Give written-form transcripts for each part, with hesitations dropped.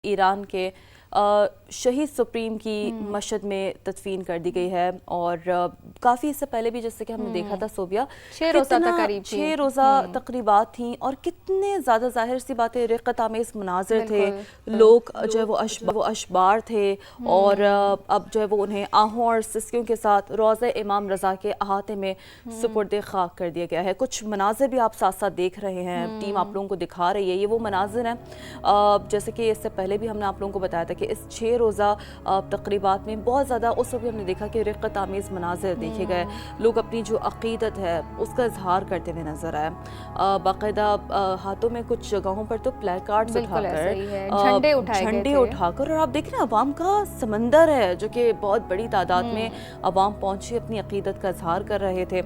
ایران کے شہید سپریم کی مشہد میں تدفین کر دی گئی ہے، اور کافی اس سے پہلے بھی جیسے کہ ہم نے دیکھا تھا صوبیہ 6 روزہ تقریبات تھیں، اور کتنے زیادہ ظاہر سی باتیں رقت آمیز مناظر تھے، لوگ جو ہے وہ اشبار تھے، اور اب جو ہے وہ انہیں آہوں اور سسکیوں کے ساتھ روضہ امام رضا کے احاطے میں سپرد خاک کر دیا گیا ہے۔ کچھ مناظر بھی آپ ساتھ ساتھ دیکھ رہے ہیں، ٹیم آپ لوگوں کو دکھا رہی ہے، یہ وہ مناظر ہیں جیسے کہ اس سے پہلے بھی ہم نے آپ لوگوں کو بتایا تھا کہ اس 6 روزہ تقریبات میں بہت زیادہ اس وقت بھی ہم نے دیکھا کہ رقت آمیز مناظر دیکھے گئے، لوگ اپنی جو عقیدت ہے اس کا اظہار کرتے ہوئے نظر آئے، باقاعدہ ہاتھوں میں کچھ جگہوں پر تو پلے کارڈز اٹھا کر جھنڈے اٹھا کر، اور آپ دیکھیں عوام کا سمندر ہے جو کہ بہت بڑی تعداد میں عوام پہنچے اپنی عقیدت کا اظہار کر رہے تھے۔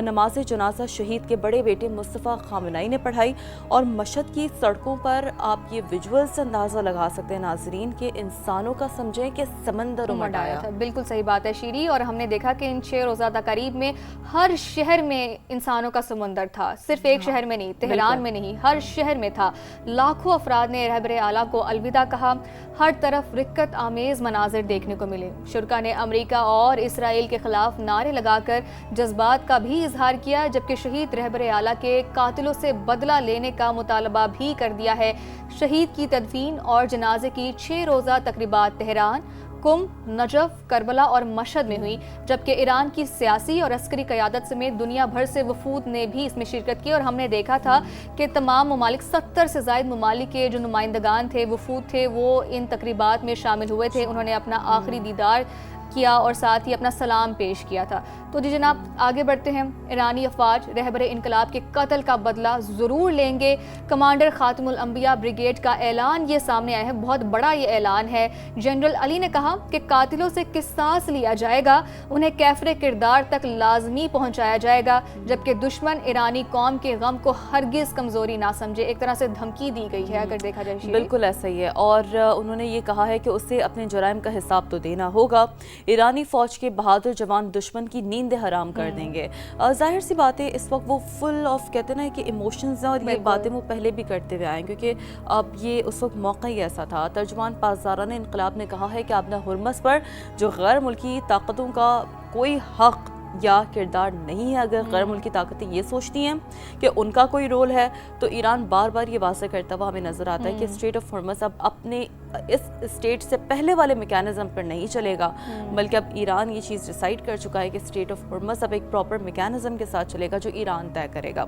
نماز جنازہ شہید کے بڑے بیٹے مصطفیٰ خامنہئی نے پڑھائی، اور مشہد کی سڑکوں پر آپ یہ ویجول سے اندازہ لگا سکتے ہیں ناظرین کہ انسانوں کا سمجھیں کہ سمندر امڈ آیا تھا۔ بالکل صحیح بات ہے شیری، اور ہم نے دیکھا کہ ان 6 روزہ تقریب میں ہر شہر میں انسانوں کا سمندر تھا، صرف ایک شہر میں نہیں، تہران میں نہیں، ہر شہر میں تھا۔ لاکھوں افراد نے رہبر اعلیٰ کو الوداع کہا، ہر طرف رقت آمیز مناظر دیکھنے کو ملے۔ شرکا نے امریکہ اور اسرائیل کے خلاف نعرے لگا کر جذبات کا بھی اظہار کیا، جبکہ شہید رہبر اعلیٰ کے قاتلوں سے بدلہ لینے کا مطالبہ بھی کر دیا ہے۔ شہید کی تدفین اور جنازے کی 6 روزہ تقریبات تہران، قم، نجف، کربلا اور مشہد میں ہوئی، جبکہ ایران کی سیاسی اور عسکری قیادت سمیت دنیا بھر سے وفود نے بھی اس میں شرکت کی، اور ہم نے دیکھا تھا کہ تمام ممالک 70 سے زائد ممالک کے جو نمائندگان تھے، وفود تھے، وہ ان تقریبات میں شامل ہوئے تھے۔ انہوں نے اپنا آخری دیدار کیا اور ساتھ ہی اپنا سلام پیش کیا تھا۔ تو جی جناب آگے بڑھتے ہیں۔ ایرانی افواج رہبر انقلاب کے قتل کا بدلہ ضرور لیں گے، کمانڈر خاتم الانبیاء بریگیڈ کا اعلان یہ سامنے آیا ہے، بہت بڑا یہ اعلان ہے۔ جنرل علی نے کہا کہ قاتلوں سے قصاص لیا جائے گا، انہیں کیفر کردار تک لازمی پہنچایا جائے گا، جبکہ دشمن ایرانی قوم کے غم کو ہرگز کمزوری نہ سمجھے۔ ایک طرح سے دھمکی دی گئی ہے اگر دیکھا جائے۔ بالکل ایسا ہی ہے، اور انہوں نے یہ کہا ہے کہ اسے اپنے جرائم کا حساب تو دینا ہوگا، ایرانی فوج کے بہادر جوان دشمن کی نیند حرام کر دیں گے۔ ظاہر سی بات ہے اس وقت وہ فل آف کہتے ہیں نا کہ ایموشنز ہیں، اور یہ باتیں وہ پہلے بھی کرتے ہوئے آئے ہیں، کیونکہ اب یہ اس وقت موقع ہی ایسا تھا۔ ترجمان پاسداران انقلاب نے کہا ہے کہ آبنہ ہرمز پر جو غیر ملکی طاقتوں کا کوئی حق یا کردار نہیں ہے۔ اگر غیر ملکی طاقتیں یہ سوچتی ہیں کہ ان کا کوئی رول ہے تو ایران بار بار یہ واضح کرتا ہوا ہمیں نظر آتا ہے کہ اسٹیٹ آف ہرمز اب اپنے اس اسٹیٹ سے پہلے والے میکینزم پر نہیں چلے گا، بلکہ اب ایران یہ چیز ڈیسائیڈ کر چکا ہے کہ اسٹیٹ آف ہرمز اب ایک پراپر میکینزم کے ساتھ چلے گا جو ایران طے کرے گا۔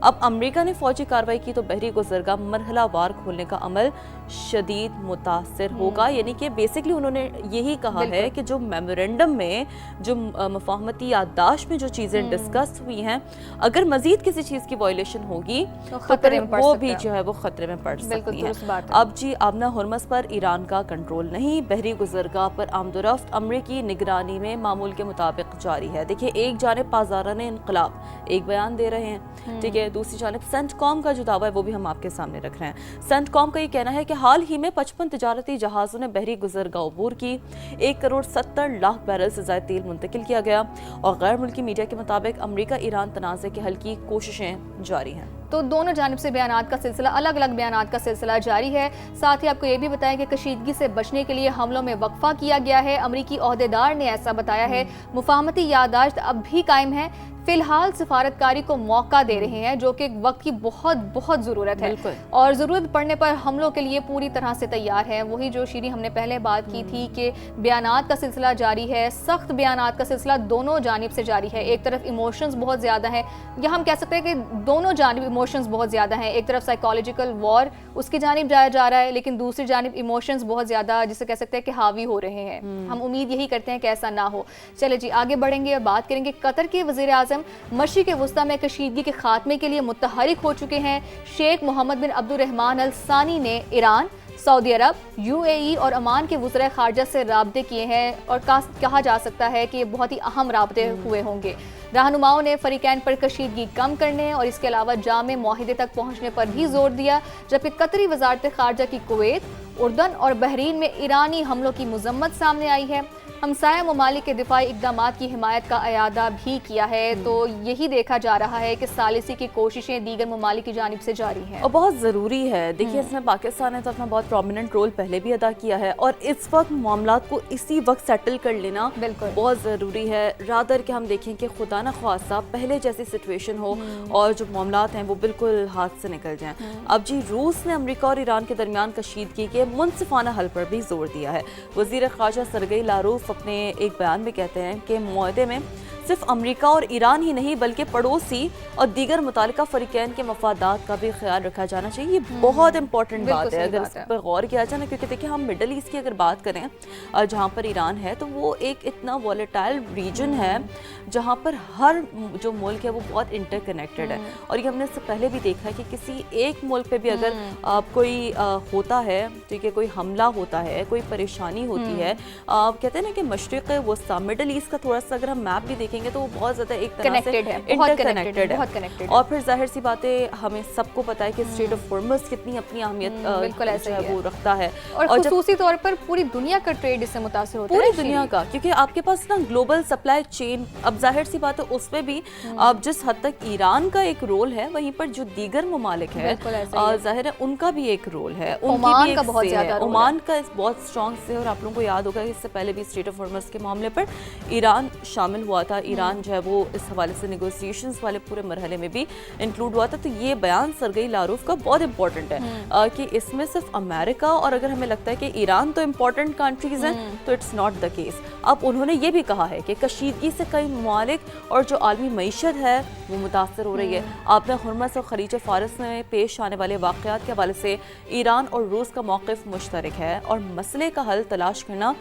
اب امریکہ نے فوجی کارروائی کی تو بحری گزرگاہ مرحلہ وار کھولنے کا عمل شدید متاثر ہوگا، یعنی کہ بیسکلی انہوں نے یہی کہا ہے کہ جو میمورنڈم میں جو مفاہمتی یادداشت میں جو چیزیں ڈسکس ہوئی ہیں، اگر مزید کسی چیز کی وائلیشن ہوگی تو وہ بھی جو ہے وہ خطرے میں پڑ سکتی ہے۔ اب جی آبنہ ہرمز پر ایران کا کنٹرول نہیں، بحری گزرگاہ پر آمد و رفت امریکی نگرانی میں معمول کے مطابق جاری ہے۔ دیکھیں ایک جانب پاسداران انقلاب ایک بیان دے رہے ہیں، ٹھیک ہے، دوسری جانب سینٹ کام کا جو دعویٰ ہے وہ بھی ہم آپ کے سامنے رکھ رہے ہیں۔ سینٹ کام کا یہ کہنا ہے کہ حال ہی میں 55 تجارتی جہازوں نے بحری گزرگاہ عبور کی، 1,70,00,000 بیرل سے زائد تیل منتقل کیا گیا، اور غیر ملکی میڈیا کے مطابق امریکہ ایران تنازع کے حل کی کوششیں جاری ہیں۔ تو دونوں جانب سے بیانات کا سلسلہ، الگ الگ بیانات کا سلسلہ جاری ہے۔ ساتھ ہی آپ کو یہ بھی بتائیں کہ کشیدگی سے بچنے کے لیے حملوں میں وقفہ کیا گیا ہے، امریکی عہدیدار نے ایسا بتایا ہے۔ مفاہمتی یادداشت اب بھی قائم ہے، فی الحال سفارتکاری کو موقع دے رہے ہیں، جو کہ وقت کی بہت بہت ضرورت ہے، اور ضرورت پڑنے پر حملوں کے لیے پوری طرح سے تیار ہے۔ وہی جو شیری ہم نے پہلے بات کی تھی کہ بیانات کا سلسلہ جاری ہے، سخت بیانات کا سلسلہ دونوں جانب سے جاری ہے۔ ایک طرف ایموشنز بہت زیادہ ہیں، یا ہم کہہ سکتے ہیں کہ دونوں جانب ایموشنز بہت زیادہ ہیں۔ ایک طرف سائیکالوجیکل وار اس کی جانب جایا جا رہا ہے، لیکن دوسری جانب ایموشنز بہت زیادہ جسے کہہ سکتے ہیں کہ حاوی ہو رہے ہیں۔ ہم امید یہی کرتے ہیں کہ ایسا نہ ہو۔ چلے جی آگے بڑھیں گے اور بات کریں گے قطر کے وزیر اعظم مشرق وسطیٰ میں کشیدگی کے خاتمے کے لیے متحرک ہو چکے ہیں۔ شیخ محمد بن عبد الرحمن الثانی نے ایران، سعودی عرب، UAE اور عمان کے وزراء خارجہ سے رابطے کیے ہیں، اور کہا جا سکتا ہے کہ یہ بہت ہی اہم رابطے ہوئے ہوں گے۔ رہنماؤں نے فریقین پر کشیدگی کم کرنے اور اس کے علاوہ جامع معاہدے تک پہنچنے پر بھی زور دیا، جبکہ قطری وزارت خارجہ کی کویت، اردن اور بحرین میں ایرانی حملوں کی مذمت سامنے آئی ہے۔ हमसाया ममालिक के दिफाई इक़दामात की हिमायत का अयादा भी किया है। तो यही देखा जा रहा है कि सालिसी की कोशिशें दीगर ममालिक की जानिब से जारी हैं और बहुत ज़रूरी है। देखिए इसमें पाकिस्तान ने तो अपना बहुत प्रोमिनेंट रोल पहले भी अदा किया है और इस वक्त मामलात को इसी वक्त सेटल कर लेना बहुत ज़रूरी है, रादर कि हम देखें कि खुदा न ख्वास्ता पहले जैसी सिचुएशन हो और जो मामलात हैं वो बिल्कुल हाथ से निकल जाएं। अब जी रूस ने अमेरिका और ईरान के दरमियान कशीदगी के मुनसिफाना हल पर भी जोर दिया है। वज़ीर ख़ारजा सरगई लारूफ अपने एक बयान में कहते हैं कि मुआहदे में सिर्फ अमेरिका और ईरान ही नहीं बल्कि पड़ोसी और दीगर मुतालिका फ़रीक़ैन के मफादात का भी ख्याल रखा जाना चाहिए। ये बहुत इंपॉर्टेंट बात है अगर इस पर गौर किया जाए ना, क्योंकि देखिए हम मिडल ईस्ट की अगर बात करें जहाँ पर ईरान है तो वो एक इतना वॉलेटाइल रीजन है जहाँ पर हर जो मुल्क है वो बहुत इंटरकनेक्टेड है। और ये हमने इससे पहले भी देखा है कि किसी एक मुल्क पे भी अगर कोई होता है, ठीक है, कोई हमला होता है, कोई परेशानी होती है, कहते हैं ना कि मशरिक़ वस्ता मिडल ईस्ट का थोड़ा सा अगर हम मैप भी देखेंगे तो वो बहुत ज़्यादा एक तरह से इंटरकनेक्टेड है। और फिर जाहिर सी बातें हमें सबको पता है कि स्ट्रेट ऑफ हॉर्मुज़ कितनी अपनी अहमियत जो है वो रखता है और ख़ुसूसी तौर पर पूरी दुनिया का ट्रेड इससे मुतासिर होता है, पूरी दुनिया का, क्योंकि आपके पास ना ग्लोबल सप्लाई चेन, अब जाहिर सी बात है उसमें भी अब जिस हद तक ईरान का एक रोल है वहीं पर जो दीगर ममालिक है जाहिर है उनका भी एक रोल है, ओमान का बहुत ज़्यादा, ओमान का बहुत स्ट्रॉन्ग से। और आप लोगों को याद होगा कि इससे पहले भी स्ट्रेट ऑफ हॉर्मुज़ के मामले पर ईरान शामिल हुआ था, ईरान जो है वो इस हवाले से नेगोशिएशंस वाले पूरे मरहले में भी इंक्लूड हुआ था। तो ये बयान सरगई लारूफ का बहुत इंपॉर्टेंट है कि इसमें सिर्फ अमेरिका और अगर हमें लगता है कि ईरान तो इंपॉर्टेंट कंट्रीज हैं तो इट्स नॉट द केस। अब उन्होंने ये भी कहा है कि कशीदगी से कई ममालिक और जो आलमी मईशत है वो मुतासर हो रही है। आपने हुर्मस और खलीज फारस में पेश आने वाले वाक़यात के हवाले से ईरान और रूस का मौक़िफ़ मुश्तरक है और मसले का हल तलाश करना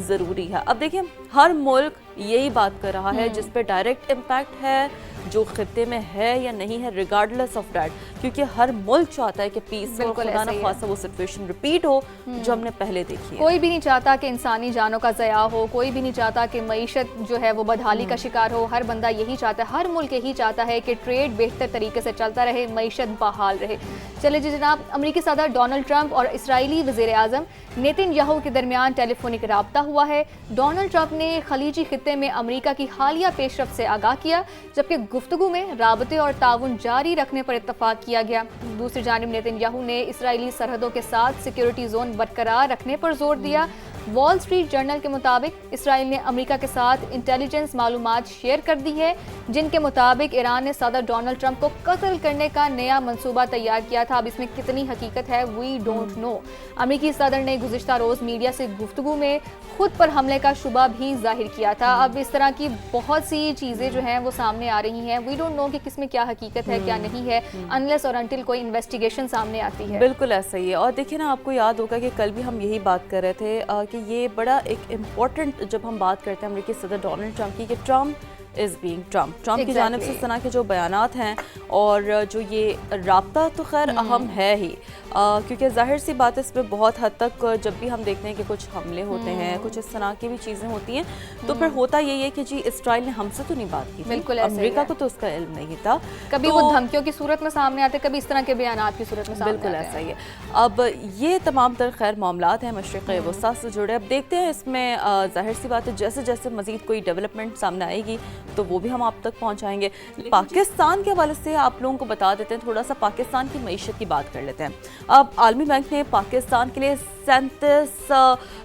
ज़रूरी है। अब देखिए हर मुल्क यही बात कर रहा है जिस पे डायरेक्ट इम्पैक्ट है जो खत्ते में है या नहीं है, रिगार्डलेस ऑफ दैट, क्योंकि हर मुल्क चाहता है कि पीस और खुदा न ख़ास्ता वो सिचुएशन रिपीट हो जो हमने पहले देखी है। कोई भी नहीं चाहता कि इंसानी जानों का ज़या हो, कोई भी नहीं चाहता कि मईशत जो है वो बदहाली का शिकार हो। हर बंदा यही चाहता है, हर मुल्क यही चाहता है कि ट्रेड बेहतर तरीके से चलता रहे, मईशत बहाल रहे। चले जी जनाब, अमरीकी सदर डोनाल्ड ट्रंप और इसराइली वज़ीर आज़म नेतन्याहू के दरमियान टेलीफोनिक राब्ता हुआ है। डोनाल्ड ट्रंप ने खलीजी खित्ते में अमरीका की हालिया पेशरफ से आगाह किया, जबकि गुफ्तगू में राबते और ताउन जारी रखने पर इत्तफाक किया गया। दूसरी जानिब नेतन्याहू ने इसराइली सरहदों के साथ सिक्योरिटी जोन बरकरार रखने पर जोर दिया। वॉल स्ट्रीट जर्नल के मुताबिक इसराइल ने अमेरिका के साथ इंटेलिजेंस मालूमात शेयर कर दी है, जिनके मुताबिक ईरान ने सदर डोनाल्ड ट्रंप को कत्ल करने का नया मंसूबा तैयार किया था। अब इसमें कितनी हकीकत है वी डोंट नो। अमेरिकी सदर ने गुज़िश्ता रोज़ मीडिया से गुफ्तगू में खुद पर हमले का शुबा भी जाहिर किया था। अब इस तरह की बहुत सी चीज़ें जो हैं वो सामने आ रही हैं। वी डोंट नो कि किसमें क्या हकीकत है क्या नहीं है, अनलेस और अनटिल कोई इन्वेस्टिगेशन सामने आती है। बिल्कुल ऐसा ही है। और देखिए ना, आपको याद होगा कि कल भी हम यही बात कर रहे थे कि ये बड़ा एक इम्पॉर्टेंट, जब हम बात करते हैं अमेरिकी सदर डोनाल्ड ट्रंप की, कि ट्रंप इज़ बीइंग ट्रंप की जानिब से इस तरह के जो बयानात हैं और जो ये राब्ता तो खैर अहम है ही, क्योंकि जाहिर सी बात है इस पर बहुत हद तक जब भी हम देखते हैं कि कुछ हमले होते हैं, कुछ इस तरह की भी चीज़ें होती हैं, तो फिर होता यही है कि जी इसराइल ने हमसे तो नहीं बात की, बिल्कुल अमेरिका को तो उसका इल्म नहीं था। कभी वो धमकियों की सूरत में सामने आते, कभी इस तरह के बयानात की सूरत में सामने बिल्कुल ऐसा ही है। अब ये तमाम तर खैर मामलात हैं मशरिक़ वस्ता से जुड़े। अब देखते हैं इसमें जाहिर सी बात है जैसे जैसे मज़ीद कोई डेवलपमेंट सामने आएगी तो वो भी हम आप तक पहुंचाएंगे। पाकिस्तान के हवाले से आप लोगों को बता देते हैं, थोड़ा सा पाकिस्तान की मईशत की बात कर लेते हैं। अब आलमी बैंक ने पाकिस्तान के लिए 37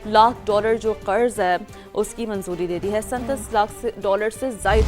लाख डॉलर जो कर्ज है उसकी मंजूरी दे दी है। 37 लाख डॉलर से ज़ायद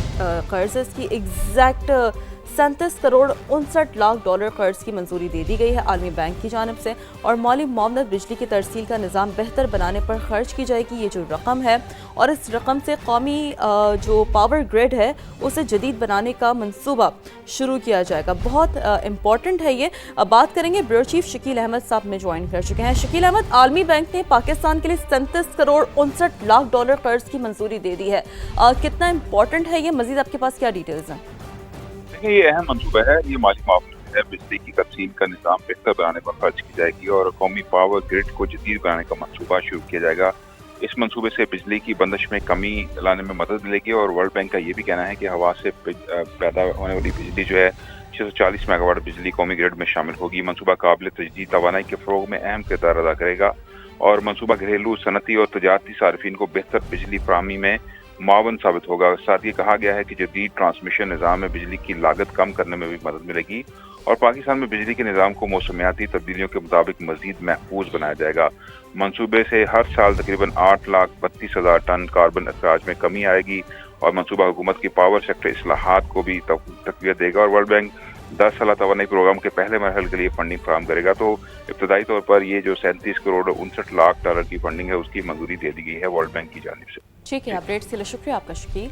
कर्ज है, इसकी एग्जैक्ट 37 करोड़ 59 लाख डॉलर कर्ज की मंजूरी दे दी गई है आलमी बैंक की जानिब से। और मौली मामलत बिजली की तरसील का निज़ाम बेहतर बनाने पर खर्च की जाएगी ये जो रकम है, और इस रकम से कौमी जो पावर ग्रिड है उसे जदीद बनाने का मंसूबा शुरू किया जाएगा। बहुत इंपॉर्टेंट है ये। अब बात करेंगे, ब्यूरो चीफ शकील अहमद साहब में ज्वाइन कर चुके हैं। शकील अहमद, आलमी बैंक ने पाकिस्तान के लिए 37 करोड़ 59 लाख डॉलर कर्ज की मंजूरी दे दी है, कितना इंपॉर्टेंट है ये? मजीद आपके पास क्या डिटेल्स हैं? ये अहम मंसूबा है। ये माली मामले है, बिजली की तकसीम का निज़ाम बेहतर बनाने पर खर्च की जाएगी और कौमी पावर ग्रिड को जदीद बनाने का मंसूबा शुरू किया जाएगा। इस मंसूबे से बिजली की बंदिश में कमी लाने में मदद मिलेगी और वर्ल्ड बैंक का ये भी कहना है कि हवा से पैदा होने वाली बिजली जो है 640 मेगावाट बिजली कौमी ग्रिड में शामिल होगी। मंसूबा काबिल तजदीद तवानाई के फ़रोग में अहम किरदार अदा करेगा और मनसूबा घरेलू सनती और तजारती सार्फिन को बेहतर बिजली फराहमी में मुआवन साबित होगा। साथ ही कहा गया है कि जदीद ट्रांसमिशन निज़ाम में बिजली की लागत कम करने में भी मदद मिलेगी और पाकिस्तान में बिजली के निज़ाम को मौसमियाती तब्दीलियों के मुताबिक मजीद महफूज बनाया जाएगा। मनसूबे से हर साल तकरीबन 8,32,000 टन कार्बन अखराज में कमी आएगी और मनसूबा हुकूमत की पावर सेक्टर इस्लाहात को भी तक़वियत देगा और वर्ल्ड बैंक 10 साल तवानाई प्रोग्राम के पहले मरहल के लिए फंडिंग फराहम करेगा। तो इब्तदाई तौर पर ये जो 37 करोड़ 59 लाख डॉलर की फंडिंग है उसकी मंजूरी दे दी गई है वर्ल्ड बैंक की जानिब से। ठीक है, अपडेट्स के लिए शुक्रिया आपका शकील।